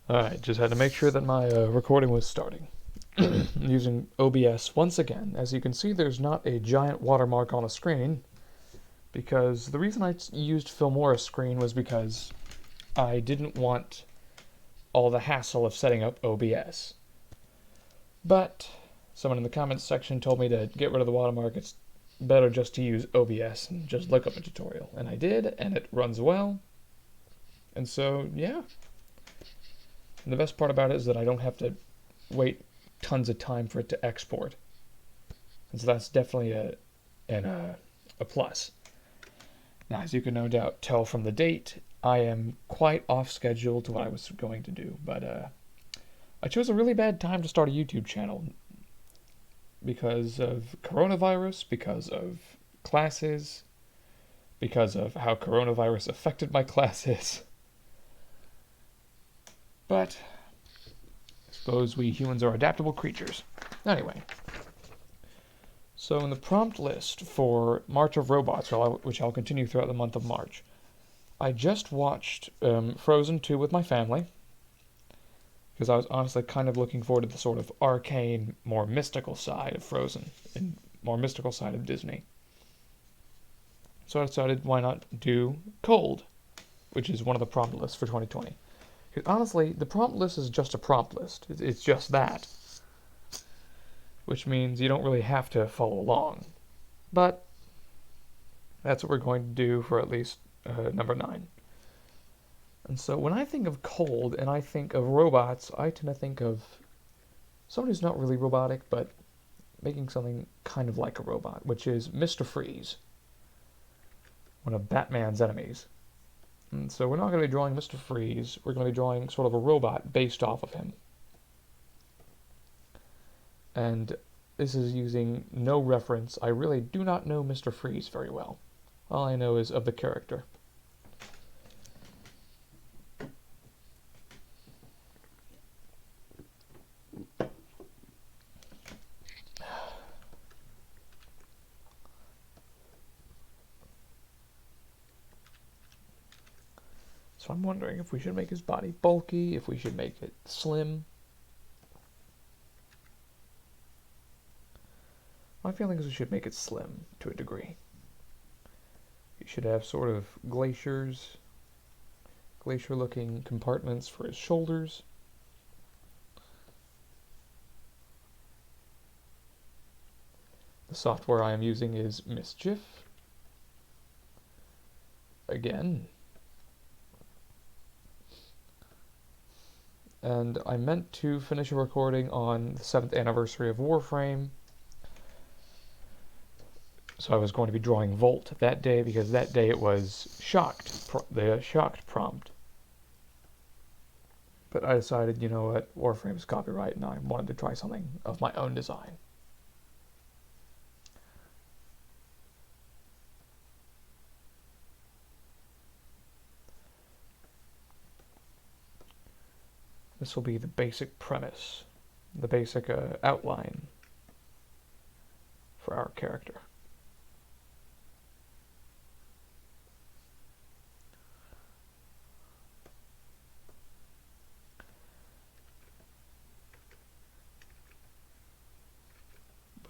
Alright, just had to make sure that my recording was starting. I'm using OBS once again. As you can see, there's not a giant watermark on a screen, because the reason I used Filmora's screen was because I didn't want all the hassle of setting up OBS. But someone in the comments section told me to get rid of the watermark. It's better just to use OBS and just look up a tutorial. And I did, and it runs well. And so, yeah. And the best part about it is that I don't have to wait tons of time for it to export. And so that's definitely a plus. Now, as you can no doubt tell from the date, I am quite off schedule to what I was going to do. But I chose a really bad time to start a YouTube channel because of coronavirus, because of classes, because of how coronavirus affected my classes. But I suppose we humans are adaptable creatures. Anyway, so in the prompt list for March of Robots, which I'll continue throughout the month of March, I just watched Frozen 2 with my family, because I was honestly kind of looking forward to the sort of arcane, more mystical side of Frozen, and more mystical side of Disney. So I decided, why not do Cold, which is one of the prompt lists for 2020. Because honestly, the prompt list is just a prompt list. It's just that. Which means you don't really have to follow along. But that's what we're going to do for at least number 9. And so when I think of Cold and I think of robots, I tend to think of someone who's not really robotic, but making something kind of like a robot, which is Mr. Freeze, one of Batman's enemies. And so we're not going to be drawing Mr. Freeze, we're going to be drawing sort of a robot based off of him. And this is using no reference. I really do not know Mr. Freeze very well. All I know is of the character. So I'm wondering if we should make his body bulky, if we should make it slim. My feeling is we should make it slim to a degree. He should have sort of glacier-looking compartments for his shoulders. The software I am using is Mischief. Again. And I meant to finish a recording on the 7th anniversary of Warframe. So I was going to be drawing Volt that day, because that day it was the shocked prompt. But I decided, you know what, Warframe's copyright, and I wanted to try something of my own design. This will be the basic premise, the basic outline for our character.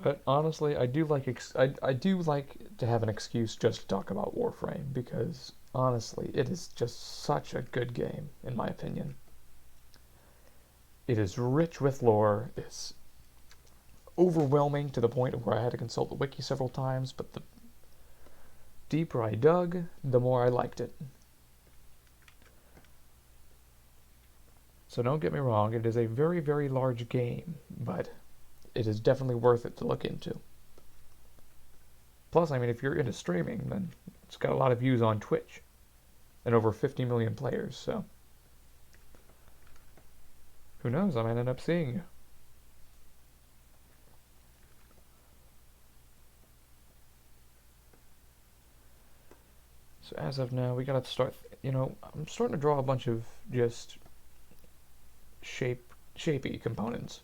But honestly, I do like to have an excuse just to talk about Warframe, because honestly, it is just such a good game, in my opinion. It is rich with lore. It's overwhelming to the point where I had to consult the wiki several times, but the deeper I dug, the more I liked it. So don't get me wrong, it is a very, very large game, but it is definitely worth it to look into. Plus, I mean, if you're into streaming, then it's got a lot of views on Twitch and over 50 million players, so who knows, I might end up seeing you. So as of now, we gotta start, I'm starting to draw a bunch of just shapy components.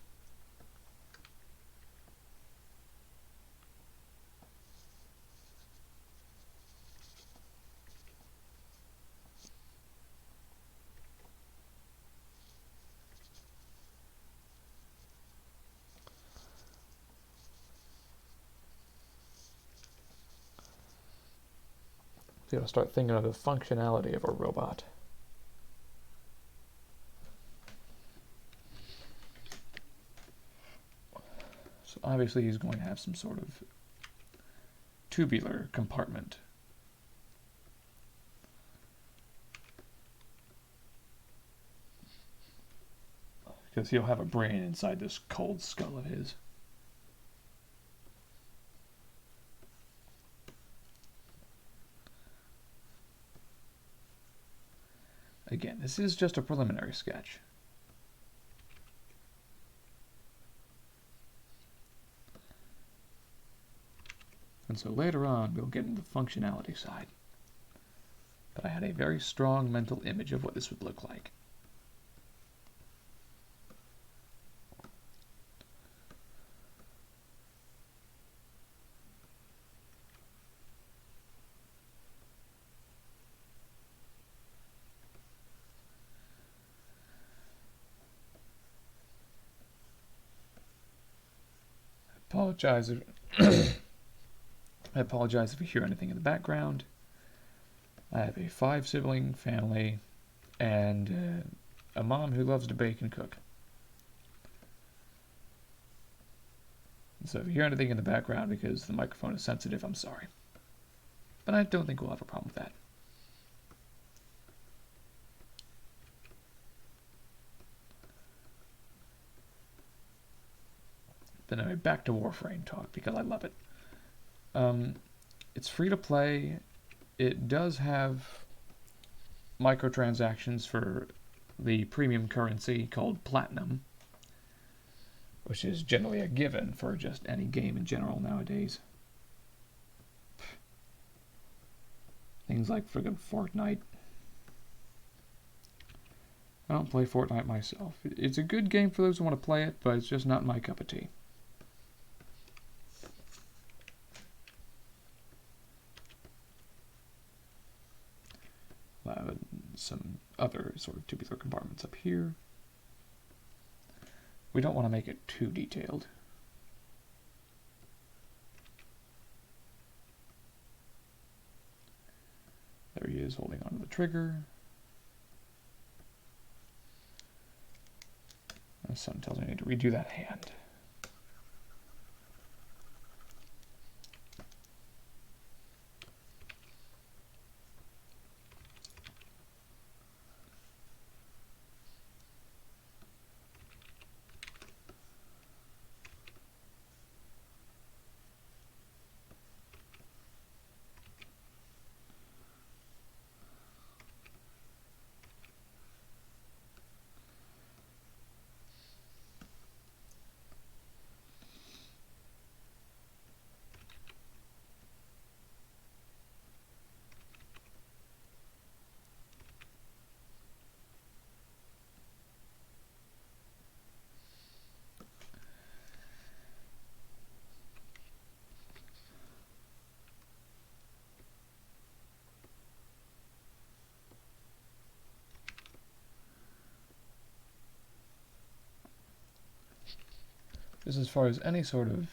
So you gotta start thinking of the functionality of a robot. So obviously he's going to have some sort of tubular compartment. Because he'll have a brain inside this cold skull of his. Again, this is just a preliminary sketch. And so later on, we'll get into the functionality side. But I had a very strong mental image of what this would look like. I apologize if you hear anything in the background. I have a 5-sibling family and a mom who loves to bake and cook. So if you hear anything in the background because the microphone is sensitive, I'm sorry. But I don't think we'll have a problem with that. Then anyway, back to Warframe talk because I love it. It's free to play. It does have microtransactions for the premium currency called Platinum, which is generally a given for just any game in general nowadays. Things like friggin' Fortnite. I don't play Fortnite myself. It's a good game for those who want to play it, but it's just not my cup of tea. Some other sort of tubular compartments up here. We don't want to make it too detailed. There he is holding onto the trigger. And something tells me I need to redo that hand. Just as far as any sort of...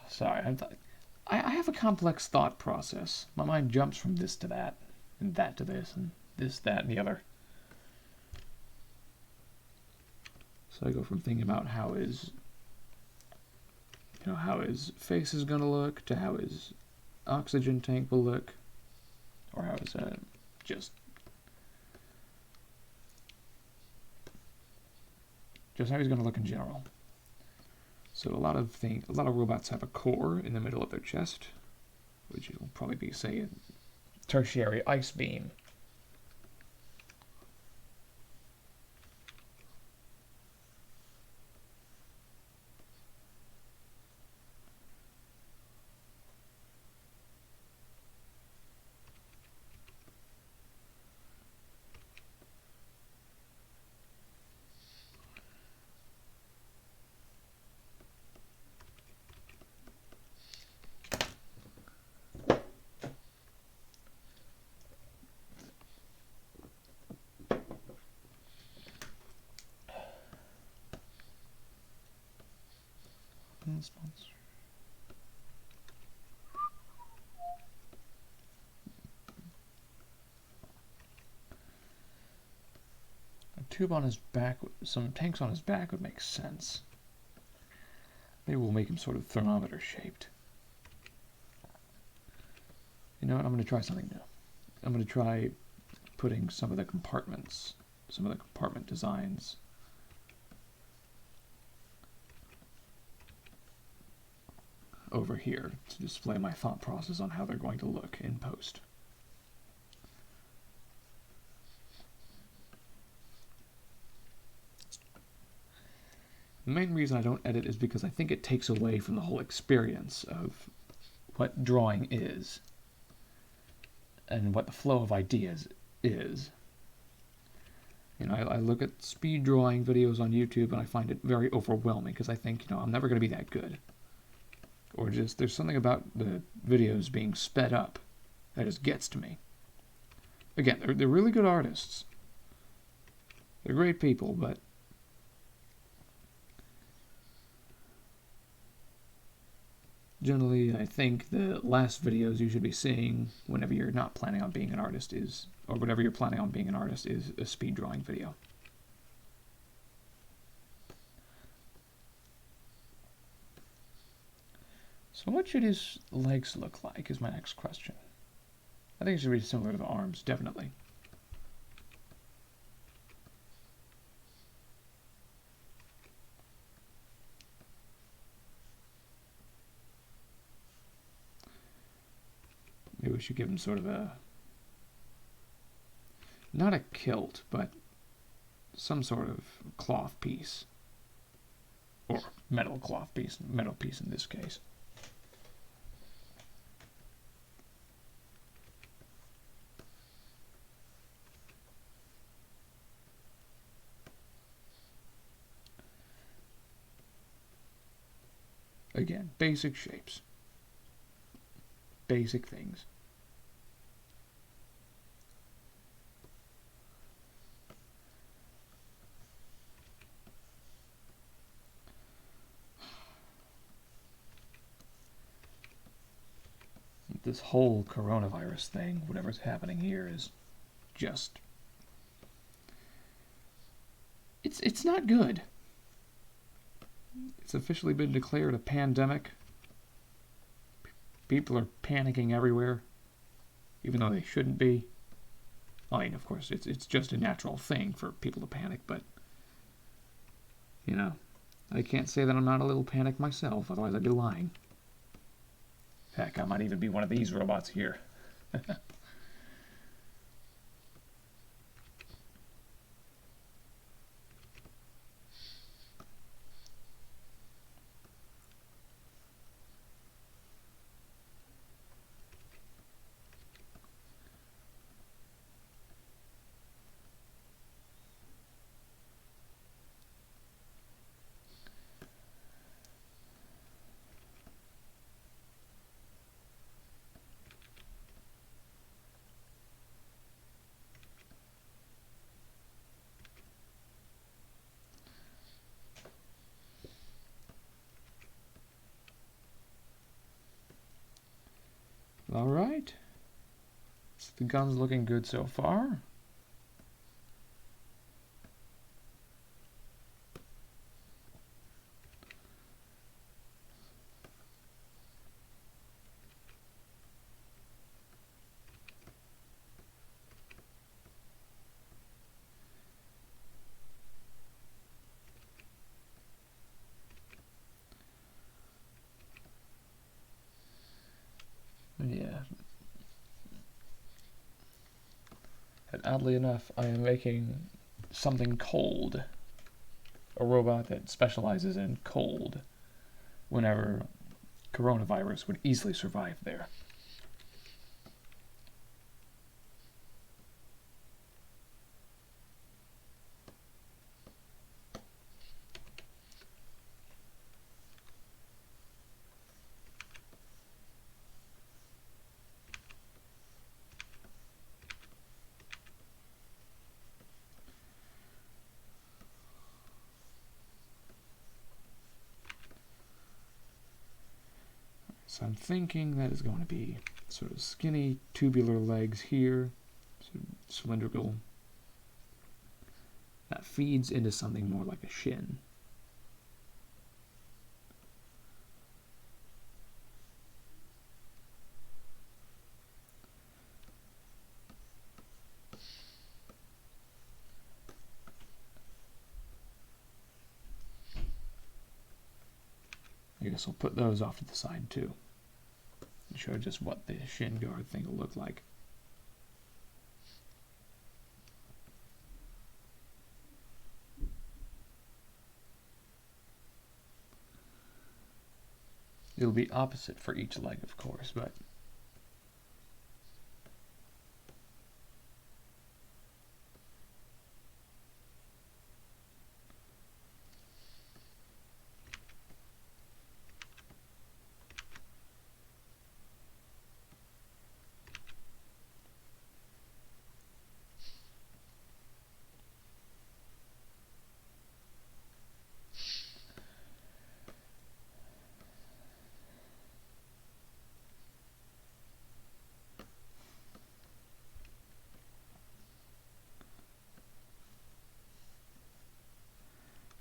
Sorry, I have a complex thought process. My mind jumps from this to that, and that to this, and this, that, and the other. So I go from thinking about how his face is going to look, to how his oxygen tank will look, or how his just how he's going to look in general. So a lot of robots have a core in the middle of their chest, which will probably be, say, a tertiary ice beam. Sponsor. tube on his back, some tanks on his back would make sense. Maybe we'll make him sort of thermometer shaped. You know what, I'm going to try something new. I'm going to try putting some of the compartment designs over here to display my thought process on how they're going to look in post. The main reason I don't edit is because I think it takes away from the whole experience of what drawing is and what the flow of ideas is. You know, I look at speed drawing videos on YouTube and I find it very overwhelming because I think, you know, I'm never going to be that good. Or just, there's something about the videos being sped up that just gets to me. Again, they're really good artists. They're great people, but generally, I think the last videos you should be seeing whenever you're not planning on being an artist is, or whenever you're planning on being an artist, is a speed drawing video. So what should his legs look like is my next question. I think it should be similar to the arms, definitely. Maybe we should give him sort of a, not a kilt, but some sort of cloth piece. Or metal cloth piece, metal piece in this case. Again, basic shapes. Basic things. This whole coronavirus thing, whatever's happening here, is just... It's not good. It's officially been declared a pandemic. People are panicking everywhere, even though they shouldn't be. I mean, of course, it's just a natural thing for people to panic, but, you know, I can't say that I'm not a little panicked myself, otherwise I'd be lying. Heck, I might even be one of these robots here. All right. So the gun's looking good so far. Yeah. And oddly enough, I am making something cold. A robot that specializes in cold. Whenever coronavirus would easily survive there. So I'm thinking that is going to be sort of skinny tubular legs here, sort of cylindrical, that feeds into something more like a shin. I guess I'll put those off to the side too, and show just what the shin guard thing will look like. It'll be opposite for each leg, of course, but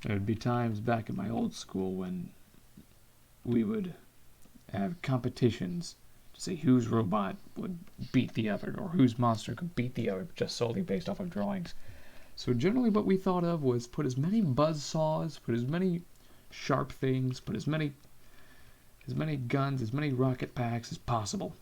there would be times back in my old school when we would have competitions to see whose robot would beat the other, or whose monster could beat the other, just solely based off of drawings. So generally what we thought of was put as many buzz saws, put as many sharp things, put as many guns, as many rocket packs as possible.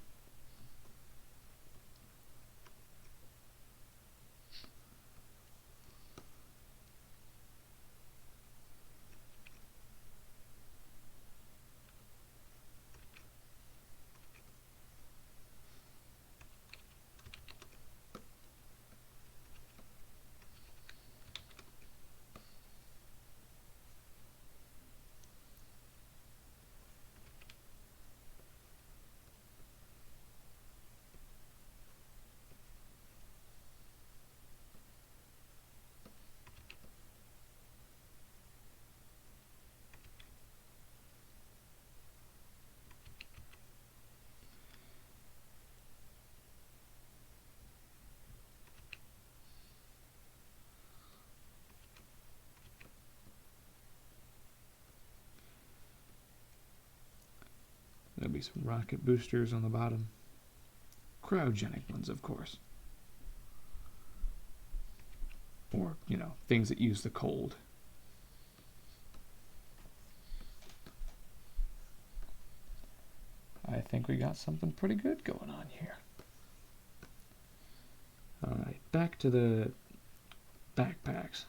There'll be some rocket boosters on the bottom. Cryogenic ones, of course. Or, things that use the cold. I think we got something pretty good going on here. Alright, back to the backpacks.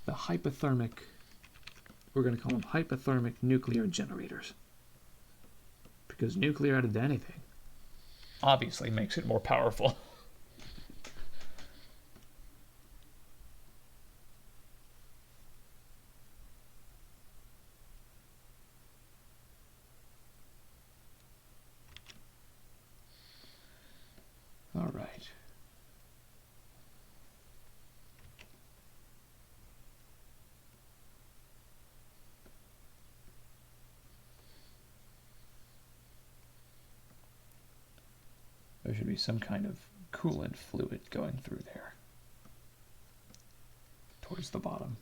The hypothermic, we're going to call them hypothermic nuclear generators. Because nuclear added to anything obviously makes it more powerful. All right. There should be some kind of coolant fluid going through there towards the bottom.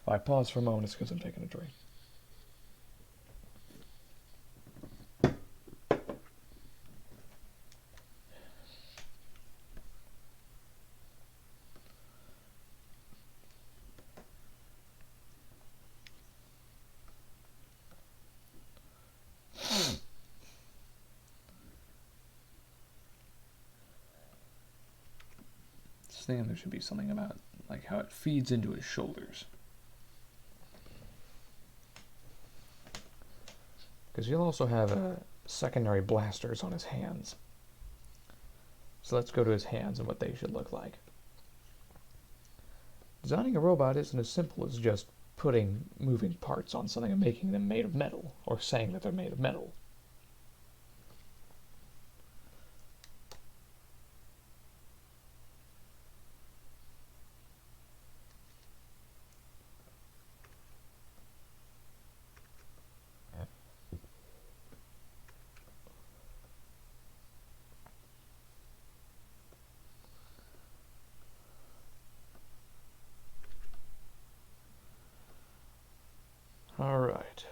If I pause for a moment, it's because I'm taking a drink. Saying there should be something about like how it feeds into his shoulders, because he'll also have secondary blasters on his hands. So let's go to his hands and what they should look like. Designing a robot isn't as simple as just putting moving parts on something and making them made of metal, or saying that they're made of metal. All right.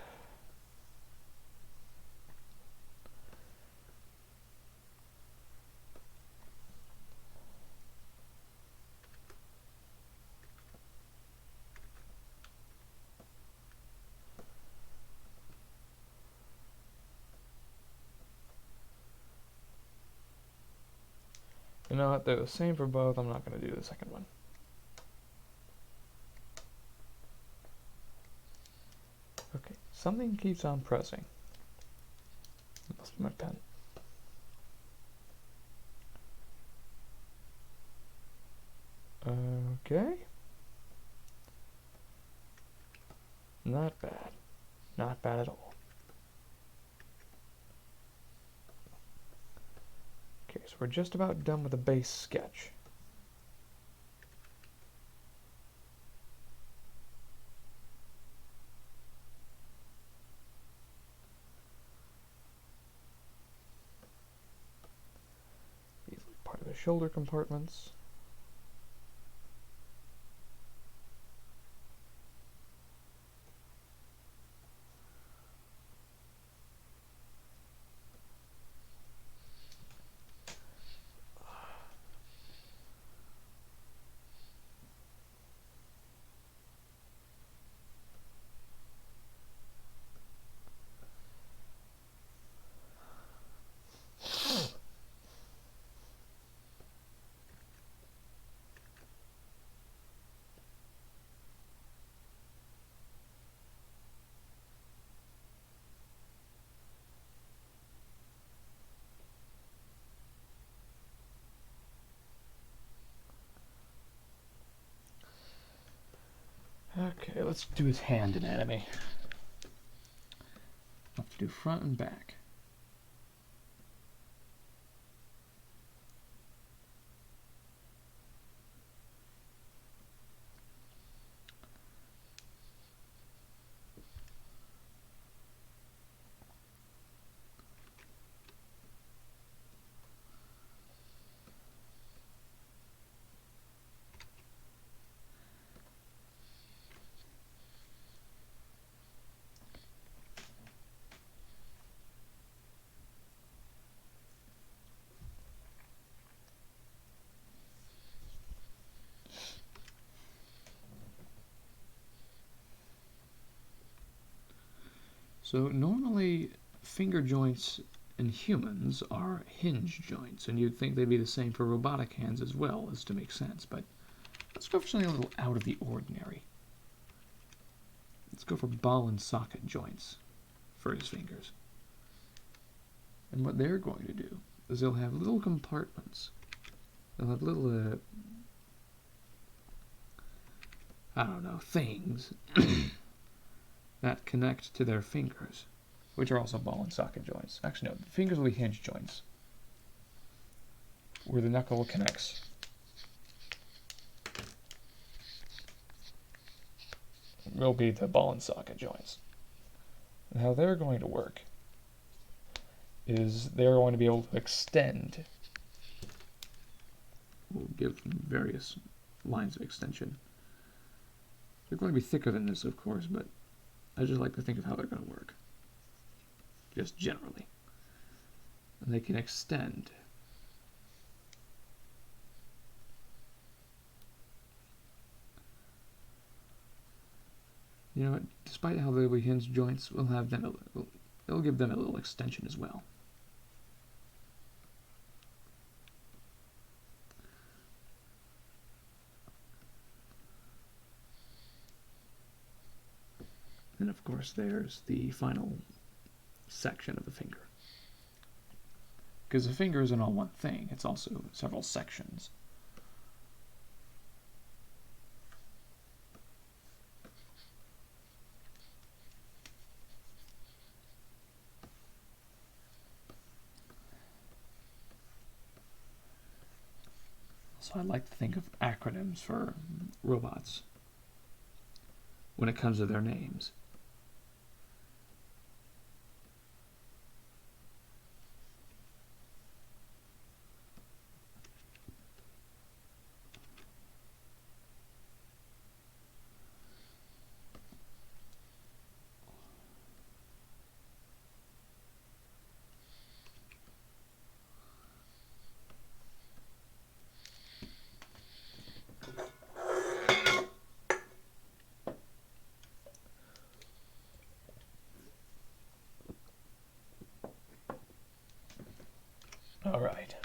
You know what? They're the same for both. I'm not going to do the second one. Okay, something keeps on pressing. It must be my pen. Okay. Not bad. Not bad at all. Okay, so we're just about done with the base sketch. These are part of the shoulder compartments. Okay, let's do his hand anatomy. I'll have to do front and back. So normally finger joints in humans are hinge joints, and you'd think they'd be the same for robotic hands as well, as to make sense, but let's go for something a little out of the ordinary. Let's go for ball and socket joints for his fingers. And what they're going to do is they'll have little compartments. They'll have little, I don't know, things that connect to their fingers, which are also ball and socket joints. Actually, no, the fingers will be hinge joints, where the knuckle connects. Will be the ball and socket joints. And how they're going to work is they're going to be able to extend. We'll give them various lines of extension. They're going to be thicker than this, of course, but I just like to think of how they're going to work, just generally. And they can extend. You know what? Despite how they'll be hinge joints, we'll have them. It'll give them a little extension as well. And of course, there's the final section of the finger. Because the finger isn't all one thing, it's also several sections. So I like to think of acronyms for robots when it comes to their names. All right.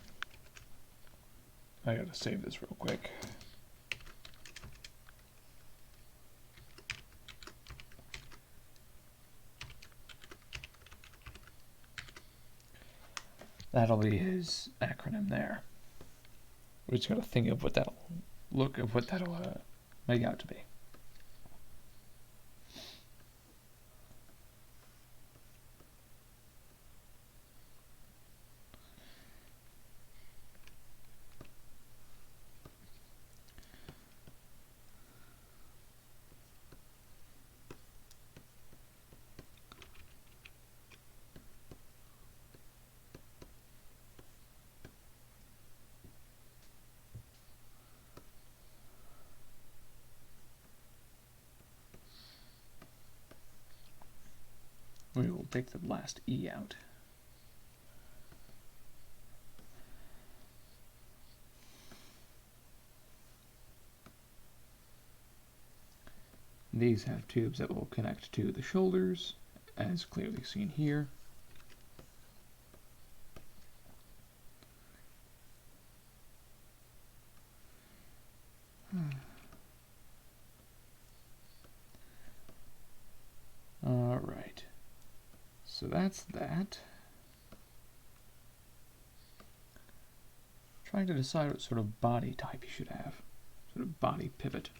I gotta save this real quick. That'll be his acronym there. We just gotta think of what that'll make out to be. We will take the last E out. These have tubes that will connect to the shoulders, as clearly seen here. All right. So that's that. Trying to decide what sort of body type you should have. Sort of body pivot.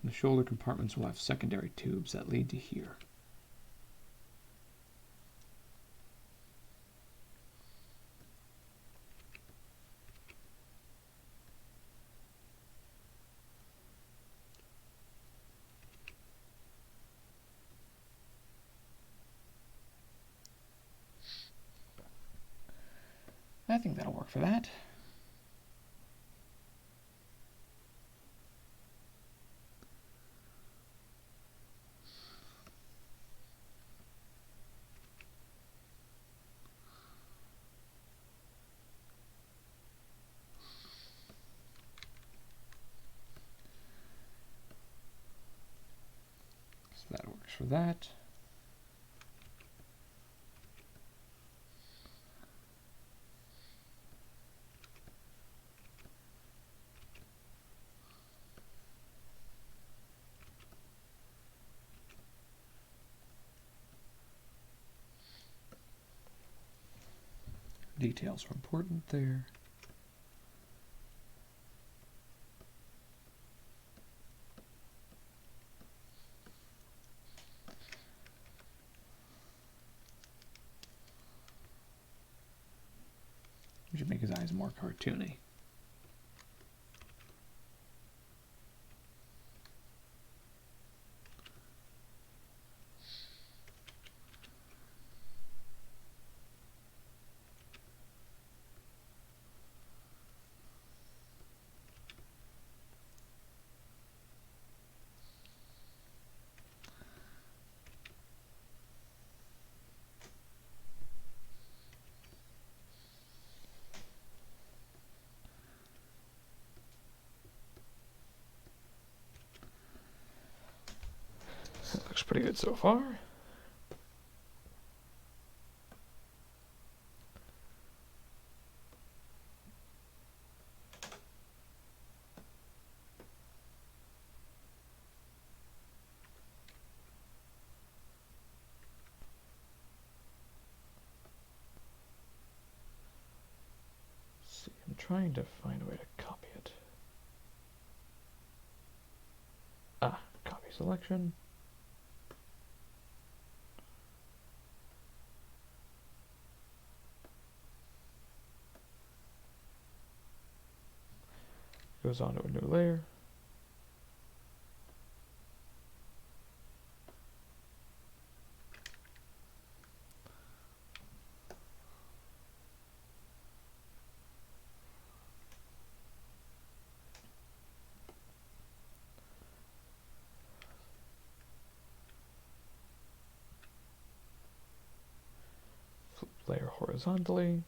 The shoulder compartments will have secondary tubes that lead to here. I think that'll work for that. So that works for that. Details are important there. We should make his eyes more cartoony. That looks pretty good so far. Let's see, I'm trying to find a way to copy it. selection. Goes on to a new layer. Flip layer horizontally.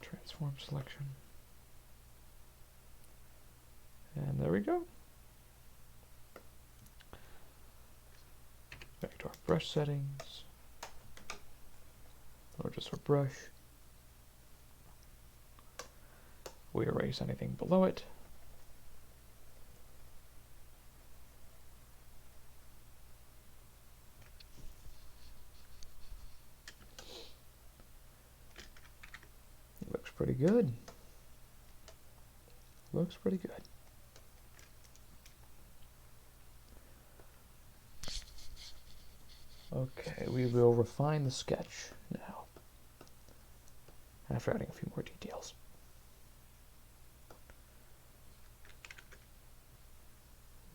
Transform selection. And there we go. Back to our brush settings. Or just our brush. We erase anything below it. Looks pretty good. Looks pretty good. Okay, we will refine the sketch now, after adding a few more details.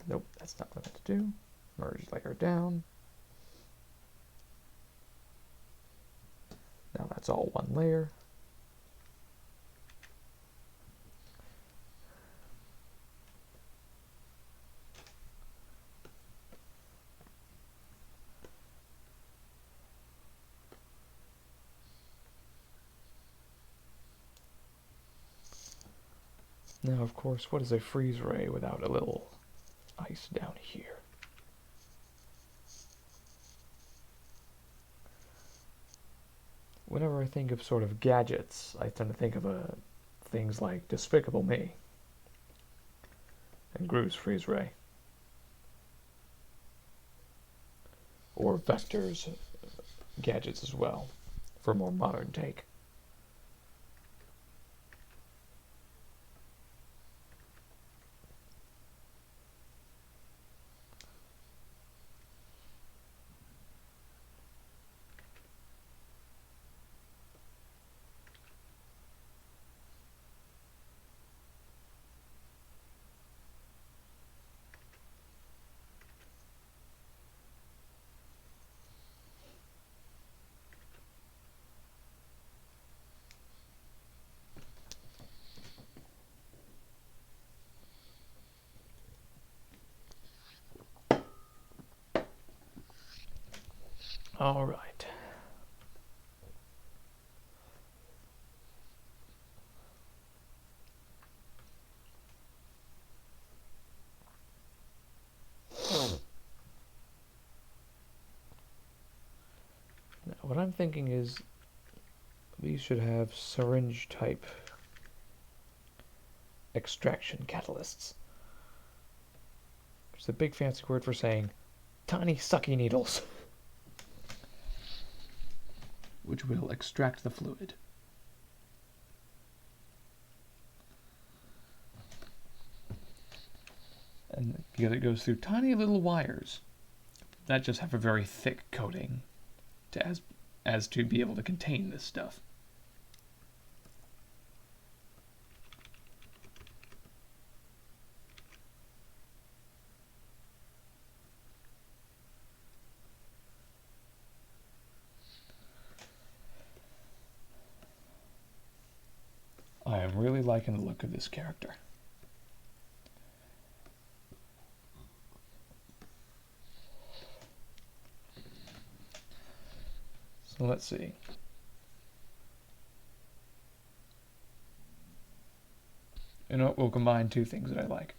Nope, that's not what I meant to do. Merge layer down. Now that's all one layer. Now, of course, what is a freeze ray without a little ice down here? Whenever I think of sort of gadgets, I tend to think of things like Despicable Me and Gru's freeze ray. Or Vector's gadgets as well, for a more modern take. All right. Now, what I'm thinking is these should have syringe type extraction catalysts, which is a big fancy word for saying tiny sucky needles, which will extract the fluid. And because it goes through tiny little wires that just have a very thick coating as to be able to contain this stuff. I am really liking the look of this character. So let's see. You know what? We'll combine two things that I like.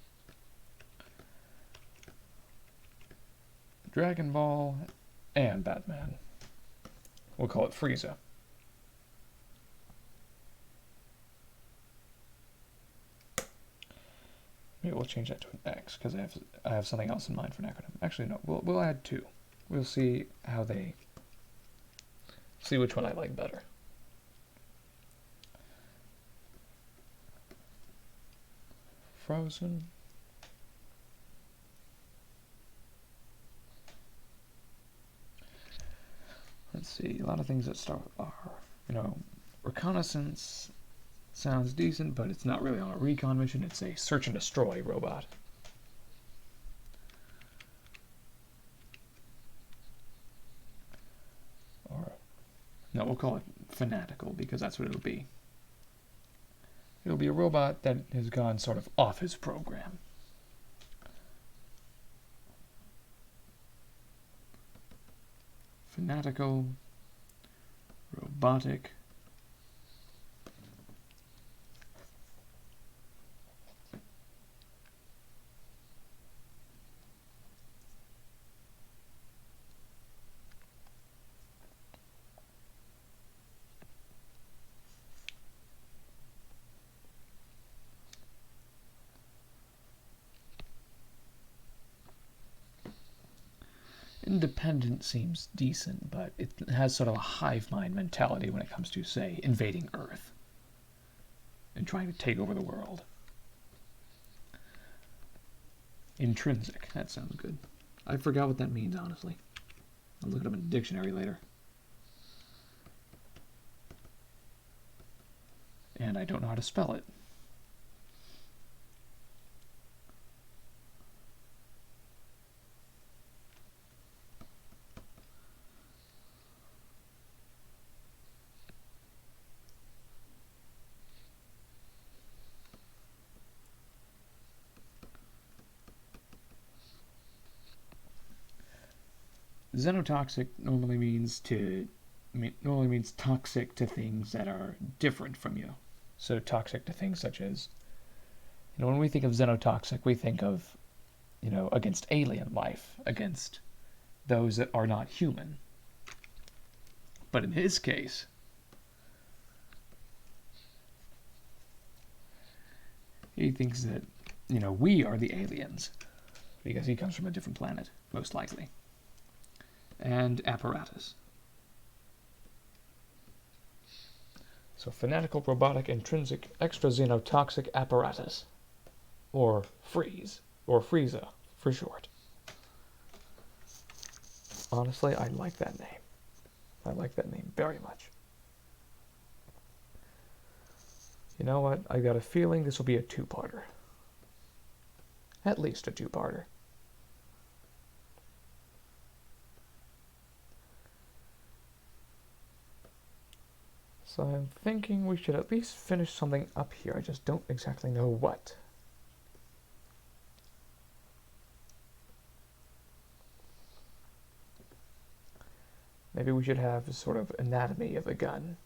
Dragon Ball and Batman. We'll call it Frieza. Maybe we'll change that to an X because I have something else in mind for an acronym. Actually, no. We'll add two. We'll see how they See which one I like better. Frozen. Let's see, a lot of things that start are, reconnaissance sounds decent, but it's not really on a recon mission. It's a search and destroy robot. Or, no, we'll call it fanatical because that's what it'll be. It'll be a robot that has gone sort of off his program. Fanatical, robotic, independent seems decent, but it has sort of a hive mind mentality when it comes to, say, invading Earth and trying to take over the world. Intrinsic, that sounds good. I forgot what that means, honestly. I'll look it up in a dictionary later. And I don't know how to spell it. Xenotoxic normally means toxic to things that are different from you. So toxic to things such as, when we think of xenotoxic, we think of, against alien life, against those that are not human. But in his case, he thinks that, we are the aliens, because he comes from a different planet, most likely. And apparatus. So fanatical, robotic, intrinsic, extra xenotoxic apparatus. Or freeze. Or Frieza, for short. Honestly, I like that name. I like that name very much. You know what? I got a feeling this will be a two-parter. At least a two-parter. So I'm thinking we should at least finish something up here. I just don't exactly know what. Maybe we should have a sort of anatomy of a gun.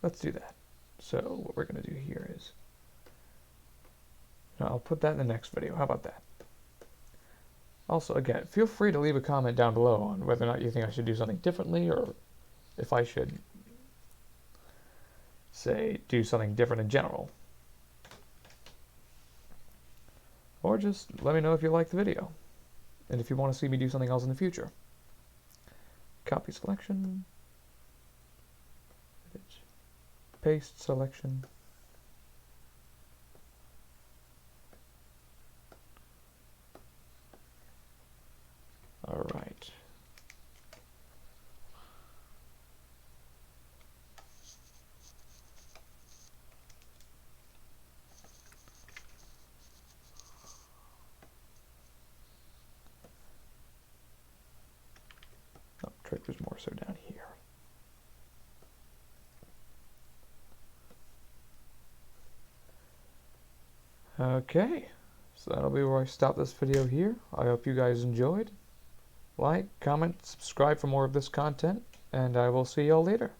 Let's do that. So what we're going to do here is, I'll put that in the next video. How about that? Also, again, feel free to leave a comment down below on whether or not you think I should do something differently, or if I should, say, do something different in general. Or just let me know if you like the video, and if you want to see me do something else in the future. Copy selection. Paste selection. All right. Oh, trick was more so down here. Okay, so that'll be where I stop this video here. I hope you guys enjoyed. Like, comment, subscribe for more of this content, and I will see y'all later.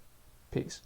Peace.